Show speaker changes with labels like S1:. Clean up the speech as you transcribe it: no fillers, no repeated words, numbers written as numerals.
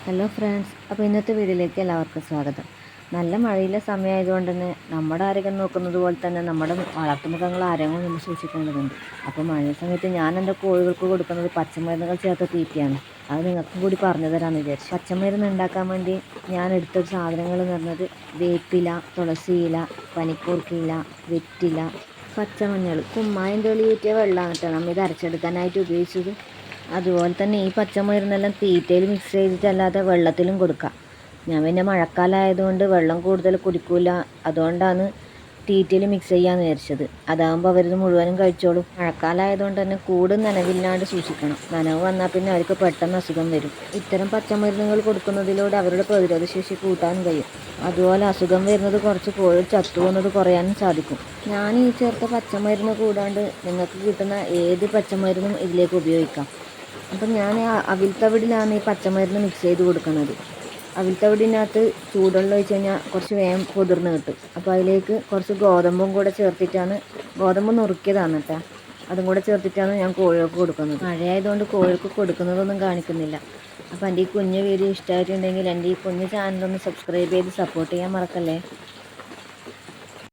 S1: Hello friends, അപ്പോൾ ഇന്നത്തെ വീഡിയോയിലേക്ക് എല്ലാവർക്കും സ്വാഗതം. നല്ല മഴയിലെ സമയമായതുകൊണ്ട് തന്നെ നമ്മുടെ ആരോഗ്യം നോക്കുന്നത് പോലെ തന്നെ നമ്മുടെ വളർത്തുമൃഗങ്ങൾ ആരോഗ്യം നമ്മൾ സൂക്ഷിക്കേണ്ടതുണ്ട്. അപ്പോൾ മഴ സമയത്ത് ഞാൻ എൻ്റെ കോഴികൾക്ക് കൊടുക്കുന്നത് പച്ചമരുന്നുകൾ ചേർത്ത തീറ്റയാണ്. അത് നിങ്ങൾക്കും കൂടി പറഞ്ഞു തരാമെന്ന് വിചാരിച്ചു. പച്ചമരുന്ന് ഉണ്ടാക്കാൻ വേണ്ടി ഞാൻ എടുത്തൊരു സാധനങ്ങൾ എന്ന് പറഞ്ഞത് വേപ്പില, തുളസിയില, പനിക്കൂർക്കയില, വെറ്റില, പച്ചമഞ്ഞൾ, കുമ്മായം തെളിയിറ്റിയ വെള്ളമാണ് കേട്ടോ നമ്മൾ ഇത് അരച്ചെടുക്കാനായിട്ട് ഉപയോഗിച്ചത്. അതുപോലെ തന്നെ ഈ പച്ചമരുന്നെല്ലാം തീറ്റയിൽ മിക്സ് ചെയ്തിട്ടല്ലാതെ വെള്ളത്തിലും കൊടുക്കാം. ഞാൻ പിന്നെ മഴക്കാലമായതുകൊണ്ട് വെള്ളം കൂടുതൽ കുടിക്കില്ല, അതുകൊണ്ടാണ് തീറ്റയിൽ മിക്സ് ചെയ്യാമെന്ന് വിചാരിച്ചത്. അതാകുമ്പോൾ അവരിത് മുഴുവനും കഴിച്ചോളും. മഴക്കാലമായതുകൊണ്ട് തന്നെ കൂട് നനവില്ലാണ്ട് സൂക്ഷിക്കണം. നനവ് വന്നാൽ പിന്നെ അവർക്ക് പെട്ടെന്ന് അസുഖം വരും. ഇത്തരം പച്ചമരുന്നുകൾ കൊടുക്കുന്നതിലൂടെ അവരുടെ പ്രതിരോധശേഷി കൂട്ടാനും കഴിയും. അതുപോലെ അസുഖം വരുന്നത് കുറച്ച് കോഴി ചത്തുപോകുന്നത് കുറയാനും സാധിക്കും. ഞാൻ ഈ ചേർത്ത പച്ചമരുന്ന് കൂടാണ്ട് നിങ്ങൾക്ക് കിട്ടുന്ന ഏത് പച്ചമരുന്നും ഇതിലേക്ക് ഉപയോഗിക്കാം. അപ്പം ഞാൻ അവിൽത്തവിടിലാണ് ഈ പച്ചമരുന്ന് മിക്സ് ചെയ്ത് കൊടുക്കുന്നത്. അവിൽത്തവിടിനകത്ത് ചൂടുവെള്ളം ഒഴിച്ച് കഴിഞ്ഞാൽ കുറച്ച് വേഗം കുതിർന്ന് കിട്ടും. അപ്പോൾ അതിലേക്ക് കുറച്ച് ഗോതമ്പും കൂടെ ചേർത്തിട്ടാണ്, ഗോതമ്പ് നുറുക്കിയതാണ് കേട്ടോ, അതും കൂടെ ചേർത്തിട്ടാണ് ഞാൻ കോഴികൾക്ക് കൊടുക്കുന്നത്. മഴയായതുകൊണ്ട് കോഴികൾക്ക് കൊടുക്കുന്നതൊന്നും കാണിക്കുന്നില്ല. അപ്പോൾ എൻ്റെ ഈ കുഞ്ഞു വീഡിയോ ഇഷ്ടമായിട്ടുണ്ടെങ്കിൽ എൻ്റെ ഈ കുഞ്ഞു ചാനലൊന്ന് സബ്സ്ക്രൈബ് ചെയ്ത് സപ്പോർട്ട് ചെയ്യാൻ മറക്കല്ലേ.